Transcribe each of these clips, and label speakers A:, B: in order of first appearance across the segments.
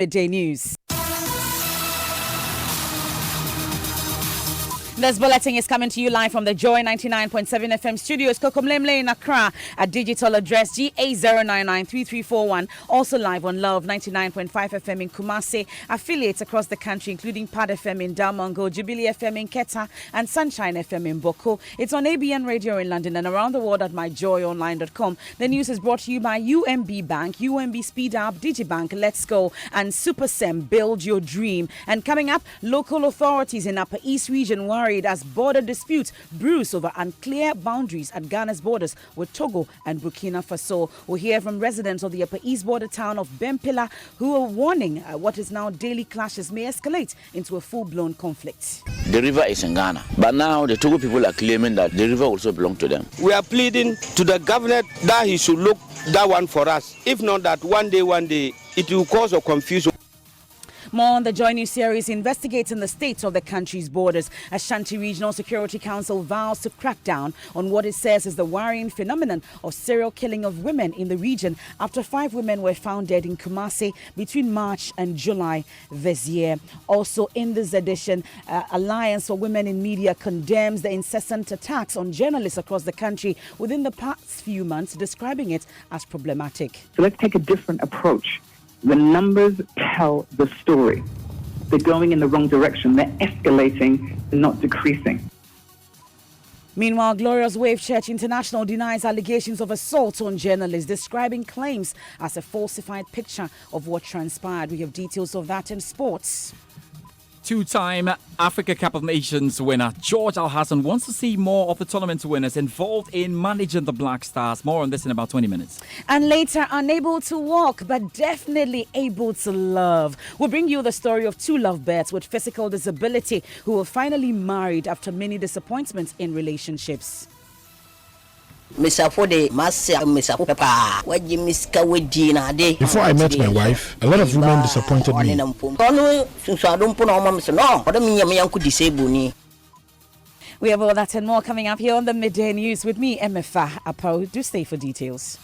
A: Midday News. This bulletin is coming to you live from the Joy 99.7 FM studios, Kokomlemle in Accra, at digital address GA0993341. Also live on Love 99.5 FM in Kumasi, affiliates across the country, including Pad FM in Damongo, Jubilee FM in Keta, and Sunshine FM in Boko. It's on ABN Radio in London and around the world at myjoyonline.com. The news is brought to you by UMB Bank, UMB Speed Up, Digibank, Let's Go, and SuperSem. Build your dream. And coming up, local authorities in Upper East Region worry as border disputes bruise over unclear boundaries at Ghana's borders with Togo and Burkina Faso. We'll hear from residents of the Upper East border town of Bempela who are warning what is now daily clashes may escalate into a full-blown conflict.
B: The river is in Ghana, but now the Togo people are claiming that the river also belongs to them.
C: We are pleading to the governor that he should look that one for us. If not, that one day, it will cause a confusion.
A: More on the Joy News series investigating the state of the country's borders. Ashanti Regional Security Council vows to crack down on what it says is the worrying phenomenon of serial killing of women in the region after 5 women were found dead in Kumasi between March and July this year. Also in this edition, Alliance for Women in Media condemns the incessant attacks on journalists across the country within the past few months, describing it as problematic.
D: So let's take a different approach. The numbers tell the story. They're going in the wrong direction. They're escalating, not decreasing.
A: Meanwhile, Glorious Wave Church International denies allegations of assault on journalists, describing claims as a falsified picture of what transpired. We have details of that in sports.
E: Two-time Africa Cup of Nations winner George Alhassan wants to see more of the tournament winners involved in managing the Black Stars. More on this in about 20 minutes.
A: And later, unable to walk, but definitely able to love. We'll bring you the story of 2 lovebirds with physical disability who were finally married after many disappointments in relationships.
F: Before I met my wife, a lot of women disappointed me.
A: We have all that and more coming up here on the Midday News with me, Emefa Apo. Do stay for details.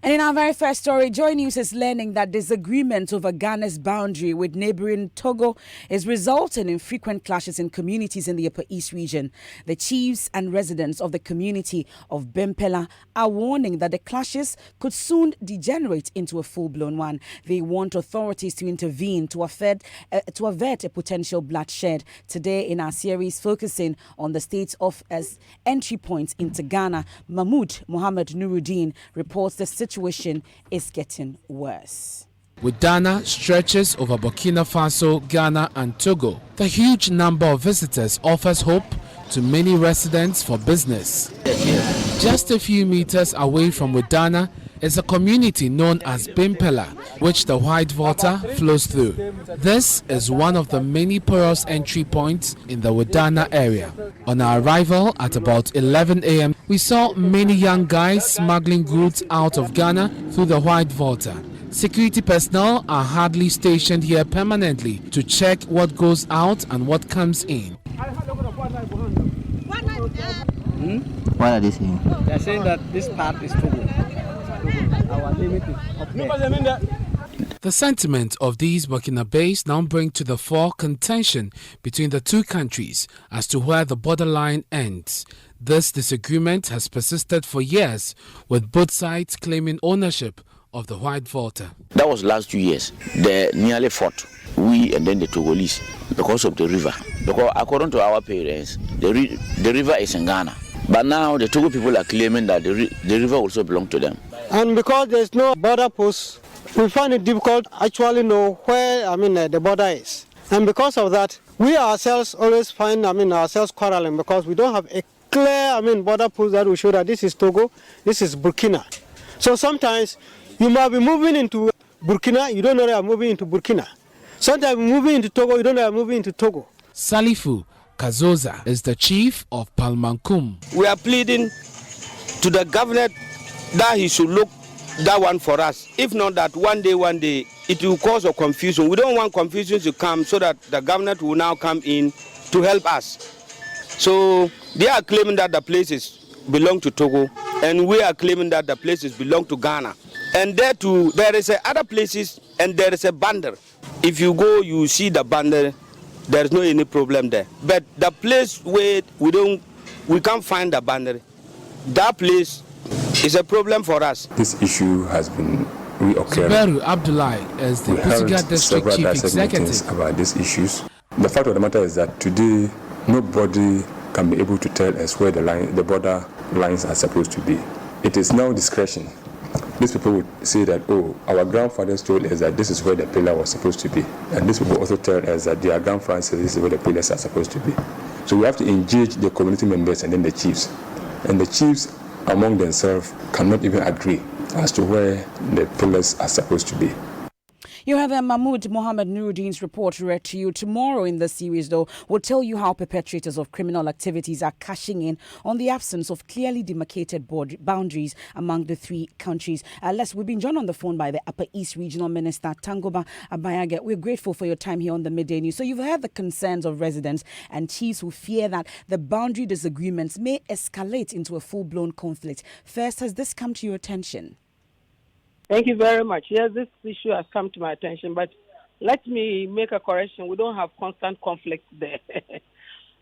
A: And in our very first story, Joy News is learning that disagreement over Ghana's boundary with neighboring Togo is resulting in frequent clashes in communities in the Upper East region. The chiefs and residents of the community of Bempela are warning that the clashes could soon degenerate into a full-blown one. They want authorities to intervene to avert a potential bloodshed. Today in our series focusing on the state of as entry points into Ghana, Mahmoud Mohammed Nuruddin reports the situation is getting worse.
G: Wodana stretches over Burkina Faso, Ghana and Togo. The huge number of visitors offers hope to many residents for business. Just a few meters away from Wodana is a community known as Bempela, which the White Water flows through. This is one of the many porous entry points in the Wodana area. On our arrival at about 11 a.m., we saw many young guys smuggling goods out of Ghana through the White Water. Security personnel are hardly stationed here permanently to check what goes out and what comes in.
H: What are they saying?
I: They're saying that this part is Togo. Our limit is up there.
G: The sentiment of these Burkinabés now bring to the fore contention between the two countries as to where the borderline ends. This disagreement has persisted for years, with both sides claiming ownership of the White Water.
B: That was last 2 years. They nearly fought, we and then the Togolese, because of the river. Because according to our parents, the river is in Ghana. But now the Togo people are claiming that the river also belongs to them.
I: And because there's no border post, we find it difficult to actually know where the border is. And because of that, we ourselves always find ourselves quarreling because we don't have a clear border post that will show that this is Togo, this is Burkina. So sometimes you might be moving into Burkina, you don't know that you're moving into Burkina. Sometimes you're moving into Togo, you don't know that you're moving into Togo.
G: Salifu Kazoza is the chief of Palmankum.
C: We are pleading to the governor that he should look that one for us. If not, that one day, it will cause a confusion. We don't want confusion to come so that the government will now come in to help us. So they are claiming that the place is belong to Togo, and we are claiming that the places belong to Ghana. And there too, there is other places, and there is a bundle. If you go, you see the bundle. There is no any problem there. But the place where we can't find the bundle, that place is a problem for us.
J: This issue has been reoccurring.
G: Zuberu Abdullahi is the Busiga District Chief Executive
J: about these issues. The fact of the matter is that today nobody can be able to tell us where the border lines are supposed to be. It is now discretion. These people would say that, oh, our grandfathers told us that this is where the pillar was supposed to be. And these people also tell us that their grandfathers said this is where the pillars are supposed to be. So we have to engage the community members and then the chiefs. And the chiefs among themselves cannot even agree as to where the pillars are supposed to be.
A: You have Mahmoud Mohammed Nuruddin's report read to you. Tomorrow in the series, though, will tell you how perpetrators of criminal activities are cashing in on the absence of clearly demarcated boundaries among the three countries. We've been joined on the phone by the Upper East Regional Minister, Tangoba Abayage. We're grateful for your time here on the Midday News. So you've heard the concerns of residents and chiefs who fear that the boundary disagreements may escalate into a full-blown conflict. First, has this come to your attention?
K: Thank you very much. Yes, this issue has come to my attention, but let me make a correction. We don't have constant conflict there.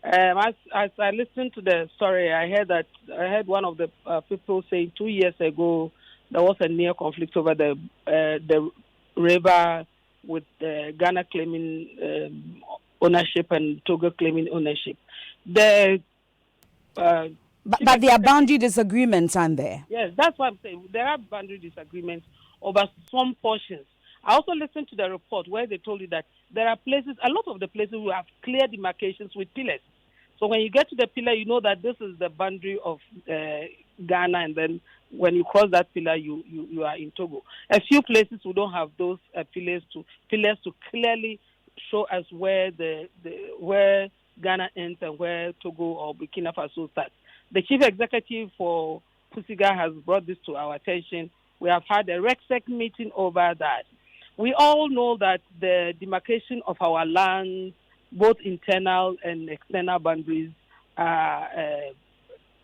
K: As I listened to the story, I heard one of the people saying 2 years ago there was a near conflict over the river with Ghana claiming ownership and Togo claiming ownership. But
A: there are boundary disagreements, aren't there?
K: Yes, that's what I'm saying. There are boundary disagreements over some portions. I also listened to the report where they told you that there are places, a lot of the places will have clear demarcations with pillars. So when you get to the pillar, you know that this is the boundary of Ghana, and then when you cross that pillar, you are in Togo. A few places we don't have those pillars to clearly show us where where Ghana ends and where Togo or Burkina Faso starts. The chief executive for Pusiga has brought this to our attention. We have had a RECSEC meeting over that. We all know that the demarcation of our lands, both internal and external boundaries, are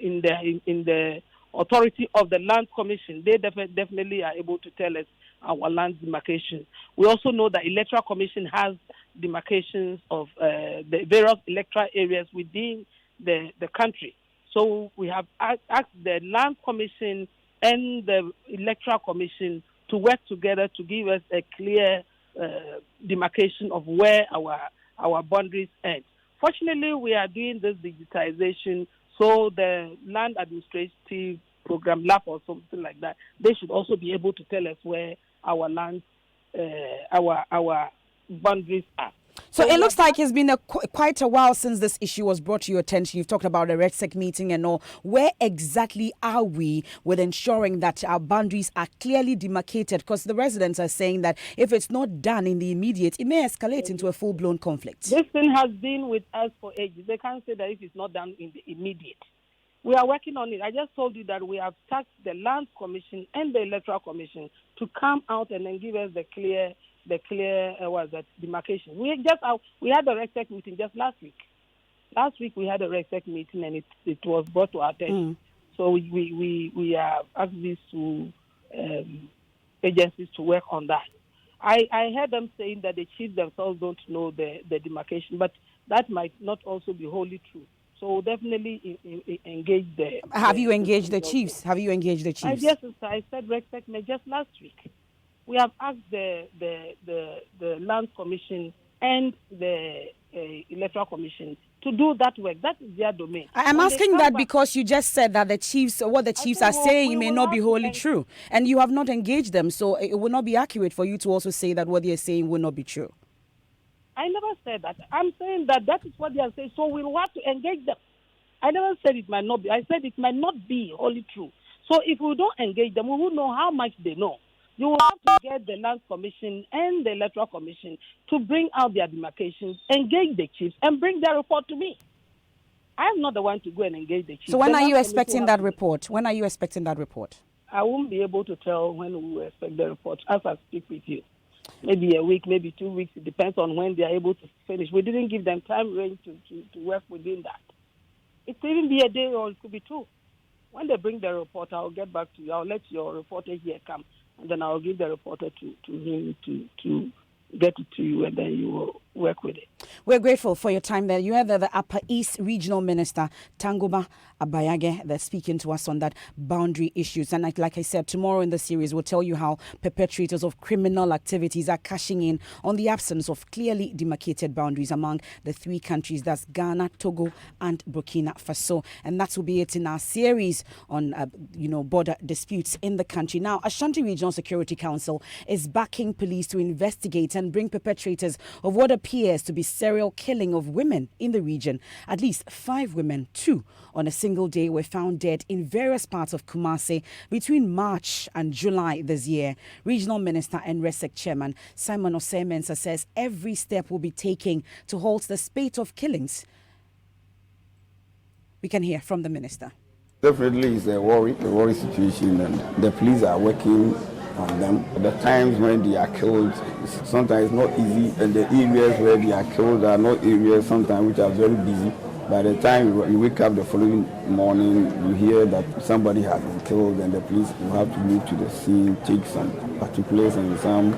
K: in the authority of the Land Commission. They definitely are able to tell us our land demarcation. We also know that Electoral Commission has demarcations of the various electoral areas within the country. So we have asked the Land Commission and the Electoral Commission to work together to give us a clear demarcation of where our boundaries end. Fortunately, we are doing this digitization, so the Land Administrative Program Lab or something like that, they should also be able to tell us where our lands, our boundaries are.
A: So it looks like it's been quite a while since this issue was brought to your attention. You've talked about the RECSEC meeting and all. Where exactly are we with ensuring that our boundaries are clearly demarcated? Because the residents are saying that if it's not done in the immediate, it may escalate into a full-blown conflict.
K: This thing has been with us for ages. They can't say that if it's not done in the immediate. We are working on it. I just told you that we have tasked the Land Commission and the Electoral Commission to come out and then give us the clear demarcation. We had a RECSEC meeting just last week. Last week we had a RECSEC meeting and it was brought to our attention. So we have asked these two agencies to work on that. I heard them saying that the chiefs themselves don't know the demarcation, but that might not also be wholly true. So definitely engage the.
A: Have you engaged the chiefs? Have you engaged the chiefs?
K: Yes, I said RECSEC just last week. We have asked the Land Commission and the Electoral Commission to do that work. That is their domain.
A: I'm asking that because you just said that what the chiefs are saying may not be wholly true, and you have not engaged them, so it will not be accurate for you to also say that what they are saying will not be true.
K: I never said that. I'm saying that is what they are saying, so we'll have to engage them. I never said it might not be. I said it might not be wholly true. So if we don't engage them, we will know how much they know. You will have to get the Land Commission and the Electoral Commission to bring out their demarcations, engage the chiefs, and bring their report to me. I'm not the one to go and engage the chiefs.
A: So when are you expecting that report? When are you expecting that report?
K: I won't be able to tell when we will expect the report as I speak with you. Maybe a week, maybe 2 weeks. It depends on when they are able to finish. We didn't give them time range to work within that. It could even be a day or it could be two. When they bring the reporter, I'll get back to you. I'll let your reporter here come, and then I'll give the reporter to him to get it to you, and then you will work with it.
A: We're grateful for your time there. You have the Upper East Regional Minister, Tangoma Abayage, that's speaking to us on that boundary issues. And like I said, tomorrow in the series, we'll tell you how perpetrators of criminal activities are cashing in on the absence of clearly demarcated boundaries among the three countries. That's Ghana, Togo, and Burkina Faso. And that will be it in our series on, border disputes in the country. Now, Ashanti Regional Security Council is backing police to investigate and bring perpetrators of what appears to be serial killing of women in the region. At least 5 women, 2 on a single day, were found dead in various parts of Kumasi between March and July this year. Regional Minister and RESEC Chairman Simon Osei-Mensah says every step will be taken to halt the spate of killings. We can hear from the minister.
L: Definitely it's a worry situation, and the police are working on them. The times when they are killed, sometimes it's not easy, and the areas where they are killed are not areas sometimes which are very busy. By the time you wake up the following morning, you hear that somebody has been killed, and the police will have to move to the scene, take some particulars and some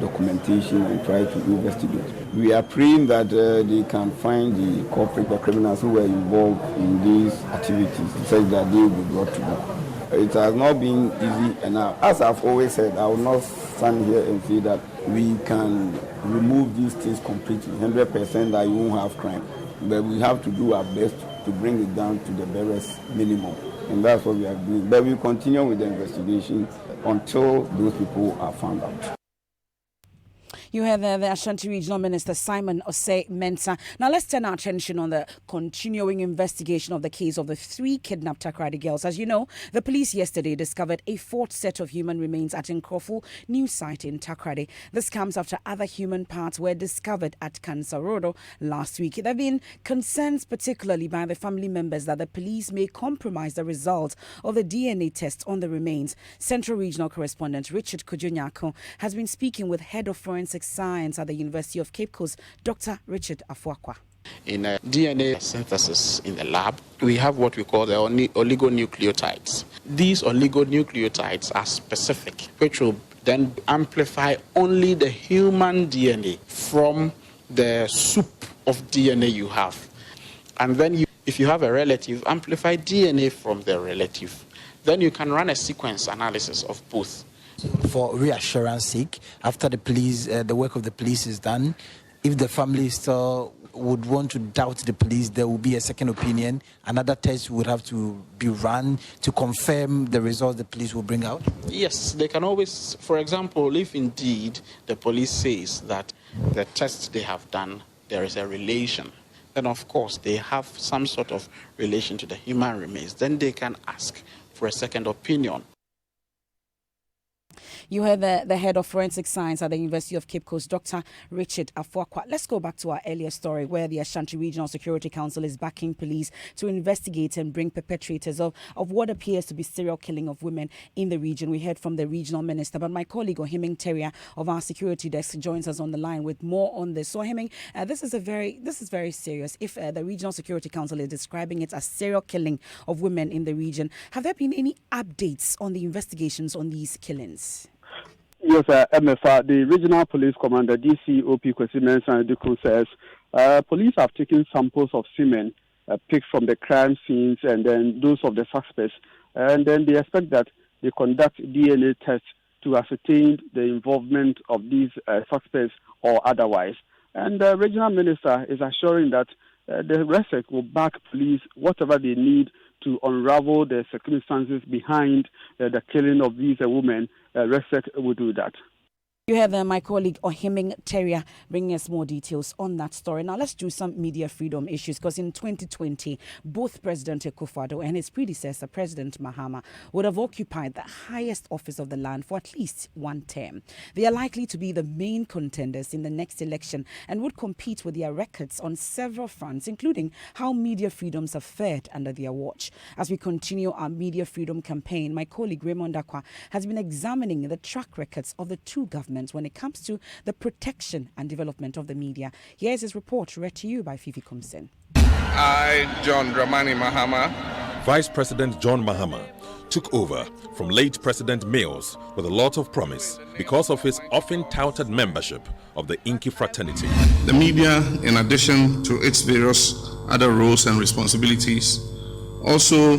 L: documentation and try to investigate. We are praying that they can find the culprit, the criminals who were involved in these activities, such that they will be brought to them. It has not been easy, and as I've always said, I will not stand here and say that we can remove these things completely, 100% that you won't have crime. But we have to do our best to bring it down to the barest minimum, and that's what we are doing. But we continue with the investigation until those people are found out.
A: You heard the Ashanti Regional Minister Simon Osei-Mensah. Now let's turn our attention on the continuing investigation of the case of the 3 kidnapped Takoradi girls. As you know, the police yesterday discovered a 4th set of human remains at Nkrofo new site in Takoradi. This comes after other human parts were discovered at Kansarodo last week. There have been concerns, particularly by the family members, that the police may compromise the results of the DNA test on the remains. Central Regional Correspondent Richard Kujonyako has been speaking with Head of Forensic Science at the University of Cape Coast, Dr. Richard Afuakwa.
M: In DNA synthesis in the lab, we have what we call the oligonucleotides. These oligonucleotides are specific, which will then amplify only the human DNA from the soup of DNA you have. And then if you have a relative, amplify DNA from the relative. Then you can run a sequence analysis of both.
N: For reassurance sake, after the work of the police is done, if the family still would want to doubt the police, there will be a second opinion. Another test would have to be run to confirm the results the police will bring out?
M: Yes, they can always, for example, if indeed the police says that the tests they have done, there is a relation, then of course they have some sort of relation to the human remains, then they can ask for a second opinion.
A: You heard the Head of Forensic Science at the University of Cape Coast, Dr. Richard Afuakwa. Let's go back to our earlier story where the Ashanti Regional Security Council is backing police to investigate and bring perpetrators of what appears to be serial killing of women in the region. We heard from the Regional Minister, but my colleague Ohiming Teria of our security desk joins us on the line with more on this. So Ohiming, this is very serious. If the Regional Security Council is describing it as serial killing of women in the region, have there been any updates on the investigations on these killings?
O: Yes, MFR, the Regional Police Commander, DCOP Kwesi Mensah Duku says police have taken samples of semen picked from the crime scenes and then those of the suspects. And then they expect that they conduct DNA tests to ascertain the involvement of these suspects or otherwise. And the Regional Minister is assuring that the RESEC will back police whatever they need to unravel the circumstances behind the killing of these women. RESEC will do that.
A: You have my colleague Ohiming Teria bringing us more details on that story. Now let's do some media freedom issues, because in 2020, both President Kofi Adams and his predecessor, President Mahama, would have occupied the highest office of the land for at least one term. They are likely to be the main contenders in the next election and would compete with their records on several fronts, including how media freedoms have fared under their watch. As we continue our media freedom campaign, my colleague Raymond Akwa has been examining the track records of the two governments when it comes to the protection and development of the media. Here's his report read to you by Fifi Kumsen.
P: I, John Dramani Mahama, Vice President John Mahama took over from late President Mills with a lot of promise because of his often touted membership of the Inky fraternity.
Q: The media, in addition to its various other roles and responsibilities, also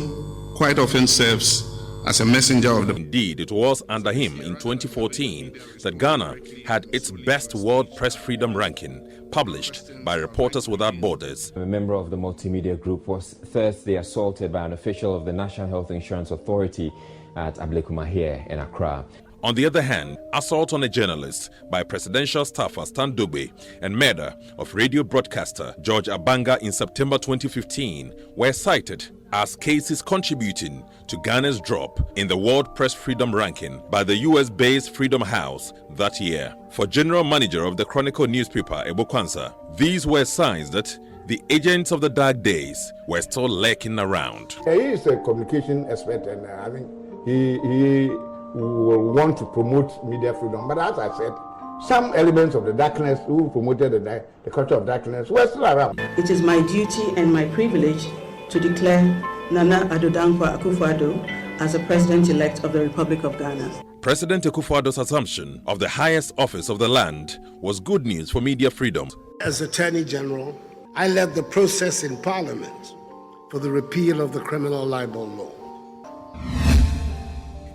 Q: quite often serves as a messenger of the...
P: Indeed, it was under him in 2014 that Ghana had its best World Press Freedom ranking published by Reporters Without Borders.
R: A member of the multimedia group was Thursday assaulted by an official of the National Health Insurance Authority at Ablekuma here in Accra.
P: On the other hand, assault on a journalist by presidential staffer Stan Dube and murder of radio broadcaster George Abanga in September 2015 were cited as cases contributing to Ghana's drop in the World Press Freedom ranking by the US-based Freedom House that year. For General Manager of the Chronicle newspaper, Ebo Kwanzaa, these were signs that the agents of the dark days were still lurking around.
S: He is a communication expert, and I think he will want to promote media freedom. But as I said, some elements of the darkness who promoted the culture of darkness were still around.
T: It is my duty and my privilege to declare Nana Addo Dankwa Akufo-Addo as the President-elect of the Republic of Ghana.
P: President Akufo-Addo's assumption of the highest office of the land was good news for media freedom.
U: As Attorney General, I led the process in Parliament for the repeal of the criminal libel law.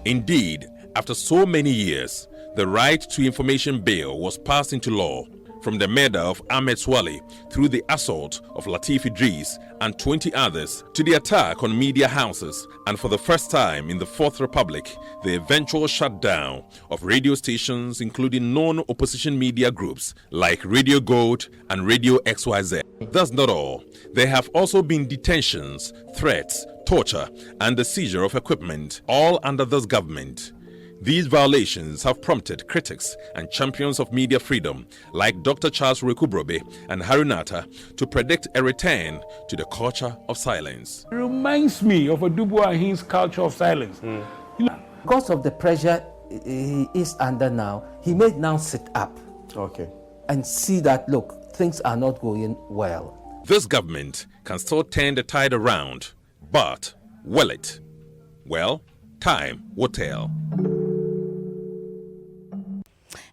P: Indeed, after so many years, the Right to Information Bill was passed into law. From the murder of Ahmed Swale through the assault of Latif Idris and 20 others to the attack on media houses, and for the first time in the Fourth Republic, the eventual shutdown of radio stations including non-opposition media groups like Radio Gold and Radio XYZ. That's not all. There have also been detentions, threats, torture and the seizure of equipment, all under this government. These violations have prompted critics and champions of media freedom like Dr. Charles Rekubrobe and Harunata to predict a return to the culture of silence.
V: It reminds me of a Dubois Hines culture of silence.
W: Because of the pressure he is under now, he may now sit up and see that, look, things are not going well.
P: This government can still turn the tide around, but will it? Well, time will tell.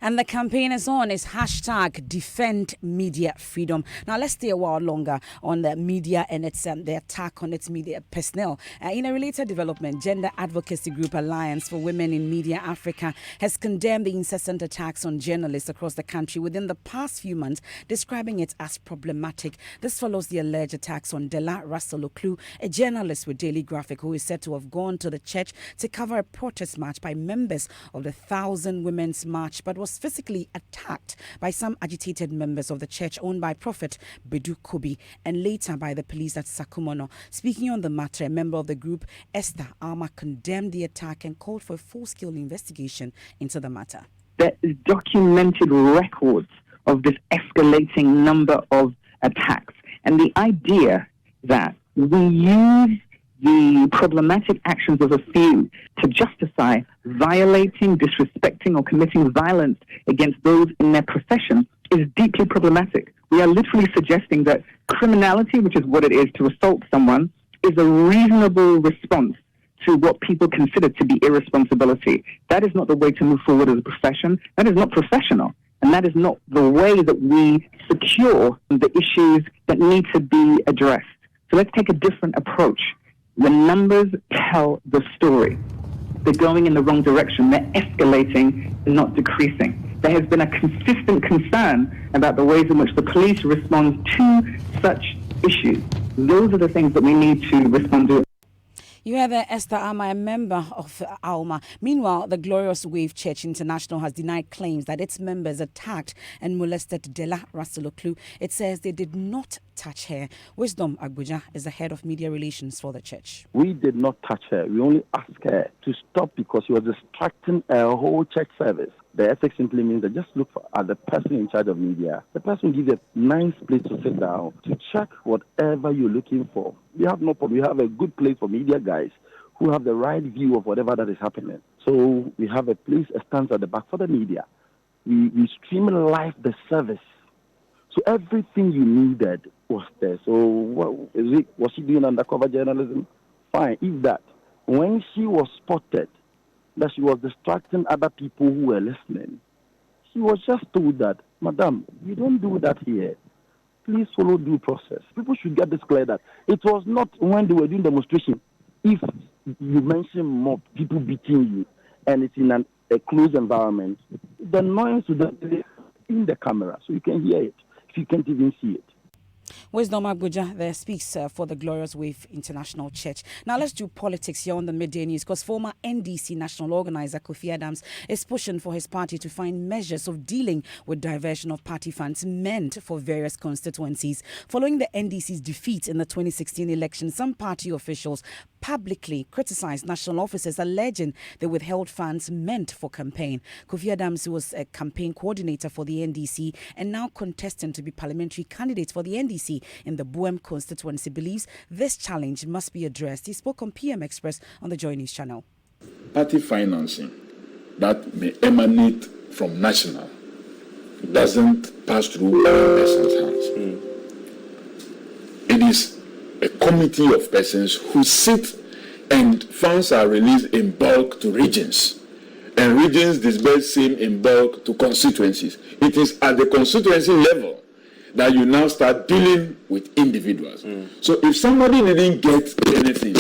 A: And the campaign is on. It's hashtag Defend Media Freedom. Now, let's stay a while longer on the media and its the attack on its media personnel. In a related development, Gender Advocacy Group Alliance for Women in Media Africa has condemned the incessant attacks on journalists across the country within the past few months, describing it as problematic. This follows the alleged attacks on Dela Russell-Oklu, a journalist with Daily Graphic who is said to have gone to the church to cover a protest march by members of the 1,000 Women's March, but was physically attacked by some agitated members of the church owned by Prophet Bedu Kobi and later by the police at Sakumono. Speaking on the matter, a member of the group, Esther Alma, condemned the attack and called for a full-scale investigation into the matter.
D: There is documented records of this escalating number of attacks, and the idea that we use the problematic actions of a few to justify violating, disrespecting, or committing violence against those in their profession is deeply problematic. We are literally suggesting that criminality, which is what it is to assault someone, is a reasonable response to what people consider to be irresponsibility. That is not the way to move forward as a profession. That is not professional. And that is not the way that we secure the issues that need to be addressed. So let's take a different approach. The numbers tell the story. They're going in the wrong direction. They're escalating, not decreasing. There has been a consistent concern about the ways in which the police respond to such issues. Those are the things that we need to respond to.
A: You have Esther Alma, a member of Alma. Meanwhile, the Glorious Wave Church International has denied claims that its members attacked and molested Dela Russell-Oklu. It says they did not touch her. Wisdom Agbuja is the head of media relations for the church.
X: We did not touch her. We only asked her to stop because she was distracting a whole church service. The ethics simply means that just look at the person in charge of media. The person gives a nice place to sit down to check whatever you're looking for. We have no problem. We have a good place for media guys who have the right view of whatever that is happening. So we have a place, a stance at the back for the media. We stream live the service. So everything you needed was there. So was she doing undercover journalism? fine if that when she was spotted that she was distracting other people who were listening, she was just told that, Madam, you don't do that here. Please follow due process. People should get this clear that it was not when they were doing demonstration. If you mention mob, people beating you, and it's in a closed environment, the noise will be in the camera, so you can hear it if you can't even see it.
A: Wisdom Agbuja there speaks for the Glorious Wave International Church. Now let's do politics here on the Midday News, because former NDC national organizer Kofi Adams is pushing for his party to find measures of dealing with diversion of party funds meant for various constituencies. Following the NDC's defeat in the 2016 election, some party officials publicly criticized national officers, alleging they withheld funds meant for campaign. Kofi Adams, who was a campaign coordinator for the NDC and now contesting to be parliamentary candidate for the NDC in the Buem constituency, believes this challenge must be addressed. He spoke on PM Express on the Joy News channel.
B: Party financing that may emanate from national doesn't pass through one person's hands. It is a committee of persons who sit, and funds are released in bulk to regions, and regions disperse same in bulk to constituencies. It is at the constituency level that you now start dealing with individuals. So if somebody didn't get anything,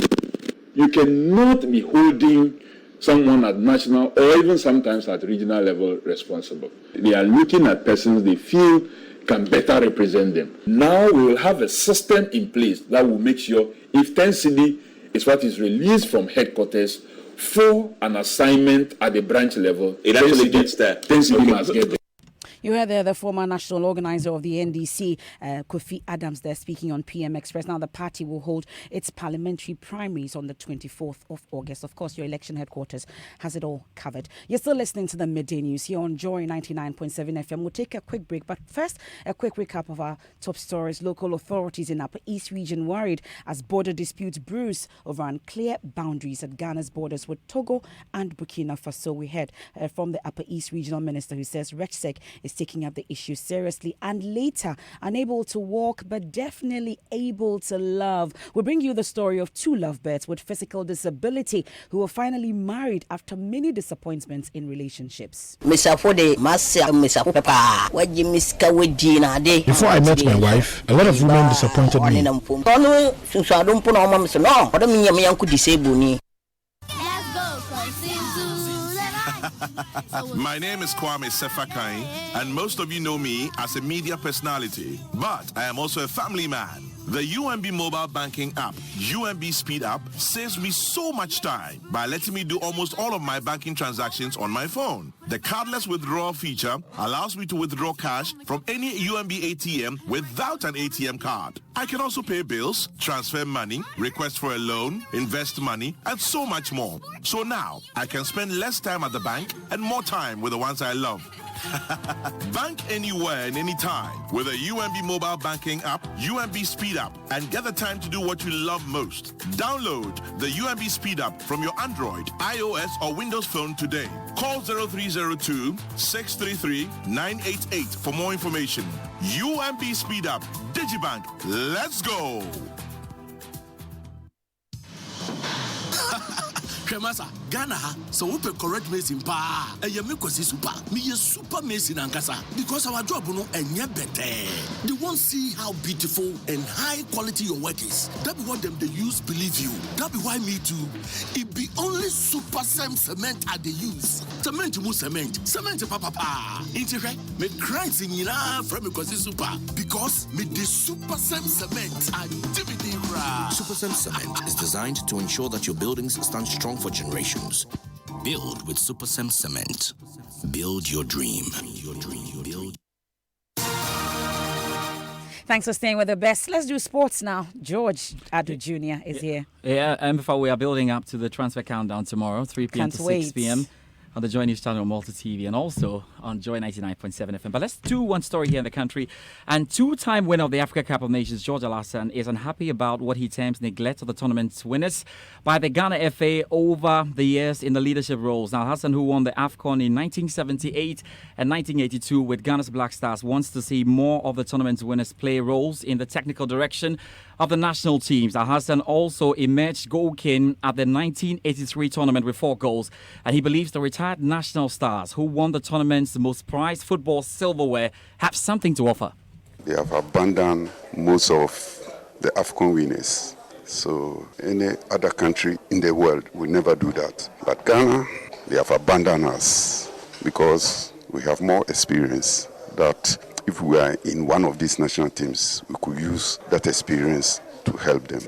B: you cannot be holding someone at national or even sometimes at regional level responsible. They are looking at persons they feel can better represent them. Now we will have a system in place that will make sure if 10 cedi is what is released from headquarters for an assignment at the branch level, it actually gets there. 10 cedi must get there.
A: You heard there the former national organizer of the NDC, Kofi Adams, there speaking on PM Express. Now the party will hold its parliamentary primaries on the 24th of August. Of course, your election headquarters has it all covered. You're still listening to the Midday News here on Joy 99.7 FM. We'll take a quick break, but first, a quick recap of our top stories. Local authorities in Upper East region worried as border disputes bruise over unclear boundaries at Ghana's borders with Togo and Burkina Faso. We heard from the Upper East regional minister who says RECSEC is taking up the issue seriously, and later unable to walk but definitely able to love. We'll bring you the story of two lovebirds with physical disability who were finally married after many disappointments in relationships.
E: Before I met my wife, a lot of women disappointed me.
F: My name is Kwame Sefakai, and most of you know me as a media personality, but I am also a family man. The UMB mobile banking app, UMB Speed App, saves me so much time by letting me do almost all of my banking transactions on my phone. The cardless withdrawal feature allows me to withdraw cash from any UMB ATM without an ATM card. I can also pay bills, transfer money, request for a loan, invest money, and so much more. So now, I can spend less time at the bank and more time with the ones I love. Bank anywhere and anytime with a UMB mobile banking app, UMB Speed App, and get the time to do what you love most. Download the UMB Speed App from your Android, iOS, or Windows phone today. Call 0302-633-988 for more information. UMB Speed App, Digibank, let's go.
H: Masa Ghana so we pay correct medicine pa e ye me kwesi super me ye super medicine ankasa because our job no enye better. They won't see how beautiful and high quality your work is. That be what them they use believe you. That be why me too. It be only super cement at the use. Cement mu cement papa. Inti me grind nyina from me kwesi super because me the super cement and DVD ra.
Y: Super cement is designed to ensure that your buildings stand strong for generations. Build with Supersem Cement. Build your dream. Build.
A: Thanks for staying with the best. Let's do sports now. George Adu Jr. is here.
Z: Yeah, and before we are building up to the transfer countdown tomorrow, 3 p.m. to 6 p.m.
C: on the Joy News channel, Multi TV, and also on Joy 99.7 FM. But let's do one story here in the country. And two-time winner of the Africa Cup of Nations, George Alassane, is unhappy about what he terms neglect of the tournament's winners by the Ghana FA over the years in the leadership roles. Now, Hassan, who won the AFCON in 1978 and 1982 with Ghana's Black Stars, wants to see more of the tournament's winners play roles in the technical direction of the national teams. Hassan also emerged goal king at the 1983 tournament with 4 goals, and he believes the retired national stars who won the tournament's most prized football silverware have something to offer.
G: They have abandoned most of the AFCON winners. So any other country in the world will never do that. But Ghana, they have abandoned us because we have more experience that if we are in one of these national teams, we could use that experience to help them.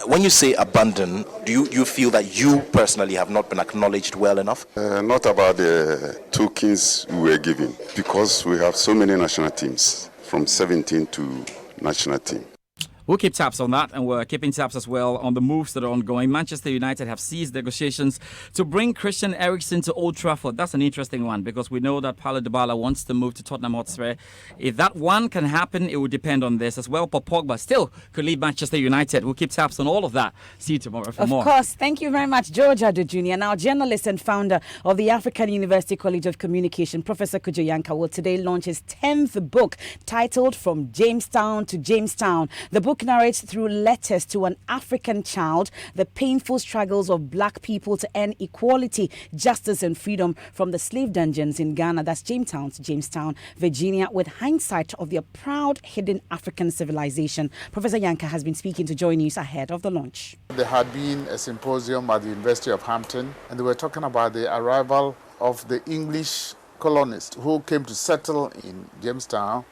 I: When you say abandon, do you feel that you personally have not been acknowledged well enough?
G: Not about the tokens we were given, because we have so many national teams, from 17 to national team.
C: We'll keep tabs on that, and we're keeping tabs as well on the moves that are ongoing. Manchester United have ceased negotiations to bring Christian Eriksen to Old Trafford. That's an interesting one, because we know that Paulo Dybala wants to move to Tottenham Hotspur. If that one can happen, it will depend on this as well. Paul Pogba still could leave Manchester United. We'll keep tabs on all of that. See you tomorrow for more.
A: Of course. Thank you very much, George Adu Jr., now journalist and founder of the African University College of Communication. Professor Kojo Yanka will today launch his 10th book titled From Jamestown to Jamestown. The book narrates through letters to an African child the painful struggles of black people to earn equality, justice and freedom from the slave dungeons in Ghana. That's Jamestown to Jamestown, Virginia, with hindsight of their proud hidden African civilization. Professor Yanka has been speaking to Joy News ahead of the launch.
J: There had been a symposium at the University of Hampton, and they were talking about the arrival of the English colonists who came to settle in Jamestown.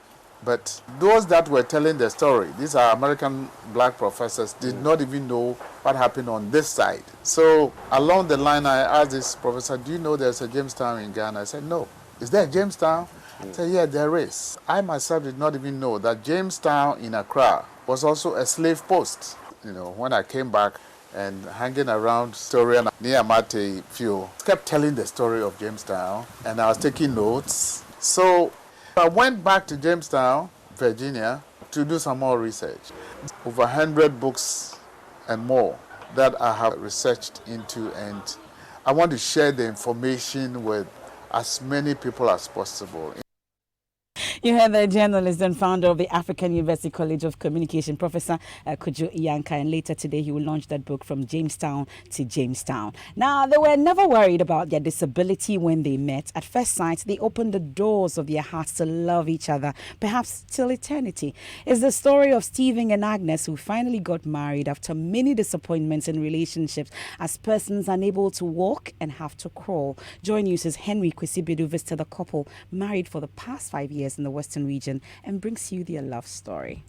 J: But those that were telling the story, these are American black professors, did not even know what happened on this side. So along the line, I asked this professor, do you know there's a Jamestown in Ghana? I said, no. Is there a Jamestown? I said, yeah, there is. I myself did not even know that Jamestown in Accra was also a slave post. You know, when I came back and hanging around Storian near Mate Fuel, kept telling the story of Jamestown, and I was taking notes. So I went back to Jamestown, Virginia, to do some more research. Over 100 books and more that I have researched into, and I want to share the information with as many people as possible.
A: You heard the journalist and founder of the African University College of Communication, Professor Kojo Yanka, and later today he will launch that book From Jamestown to Jamestown. Now, they were never worried about their disability when they met. At first sight, they opened the doors of their hearts to love each other, perhaps till eternity. It's the story of Stephen and Agnes, who finally got married after many disappointments in relationships as persons unable to walk and have to crawl. Joy News' Henry Kwesibedu visited the couple, married for the past 5 years in the Western region, and brings you their love story.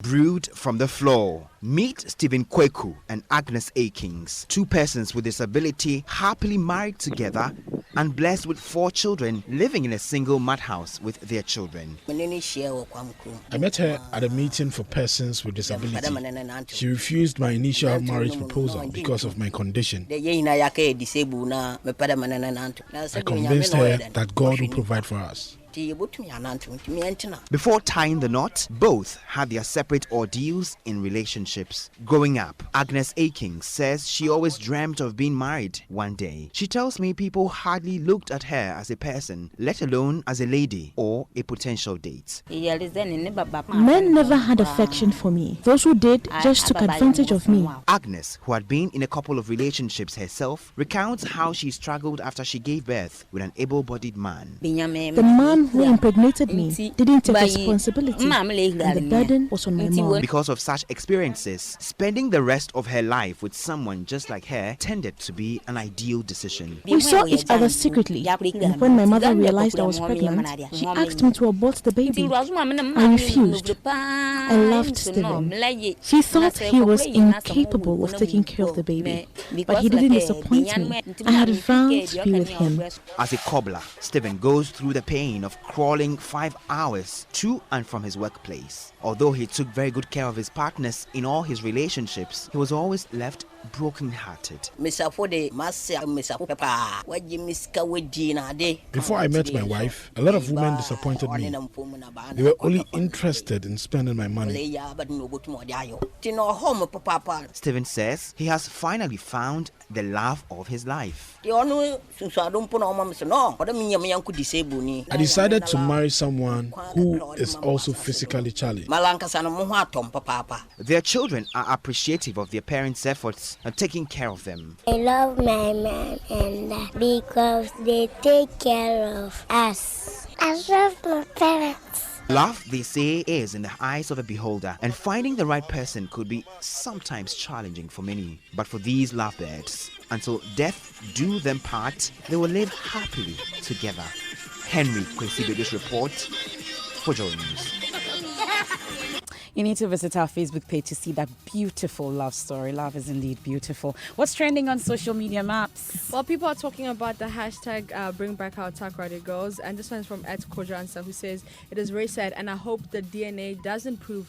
K: Brewed from the floor. Meet Stephen Kweku and Agnes Akings, 2 persons with disability happily married together and blessed with 4 children living in a single mud house with their children.
E: I met her at a meeting for persons with disability. She refused my initial marriage proposal because of my condition. I convinced her that God will provide for us.
K: Before tying the knot, both had their separate ordeals in relationships. Growing up, Agnes Akings says she always dreamt of being married one day. She tells me people hardly looked at her as a person, let alone as a lady or a potential date.
Z: Men never had affection for me. Those who did just took advantage of me.
K: Agnes, who had been in a couple of relationships herself, recounts how she struggled after she gave birth with an able-bodied man.
Z: The man who impregnated me didn't take responsibility, and the burden was on my mom.
K: Because of such experiences, spending the rest of her life with someone just like her tended to be an ideal decision.
Z: We saw each other secretly, and when my mother realized I was pregnant, she asked me to abort the baby. I refused. I loved Stephen. She thought he was incapable of taking care of the baby, but he didn't disappoint me. I had vowed to be with him.
K: As a cobbler, Stephen goes through the pain of crawling 5 hours to and from his workplace. Although he took very good care of his partners in all his relationships, he was always left brokenhearted.
E: Before I met my wife, a lot of women disappointed me. They were only interested in spending my money.
K: Stephen says he has finally found the love of his life.
E: I decided to marry someone who is also physically challenged.
K: Their children are appreciative of their parents' efforts at taking care of them.
L: I love my mom and dad because they take care of us. I love my parents.
K: Love, they say, is in the eyes of a beholder, and finding the right person could be sometimes challenging for many. But for these lovebirds, until death do them part, they will live happily together. Henry Kwesibede's report for Joy News.
A: You need to visit our Facebook page to see that beautiful love story. Love is indeed beautiful. What's trending on social media, Maps?
M: Well, people are talking about the hashtag Bring Back Our Takrady Girls. And this one is from Ed Kojansa, who says, it is very sad and I hope the DNA doesn't prove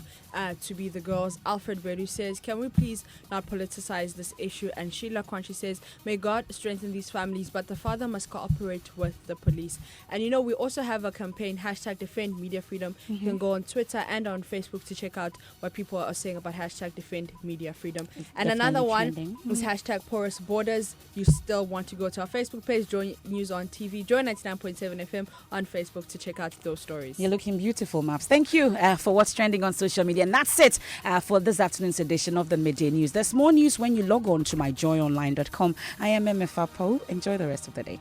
M: to be the girls. Alfred Bedu says, can we please not politicize this issue? And Sheila Kwanchi says, may God strengthen these families, but the father must cooperate with the police. And you know, we also have a campaign, hashtag Defend Media Freedom. You can go on Twitter and on Facebook to check out what people are saying about hashtag Defend Media Freedom. And another one is hashtag Porous Borders. You still want to go to our Facebook page, Joy News on TV, Joy 99.7 FM on Facebook to check out those stories.
A: You're looking beautiful, Maps. Thank you for what's trending on social media. And that's it for this afternoon's edition of the Midday News. There's more news when you log on to myjoyonline.com. I am MFA Paul. Enjoy the rest of the day.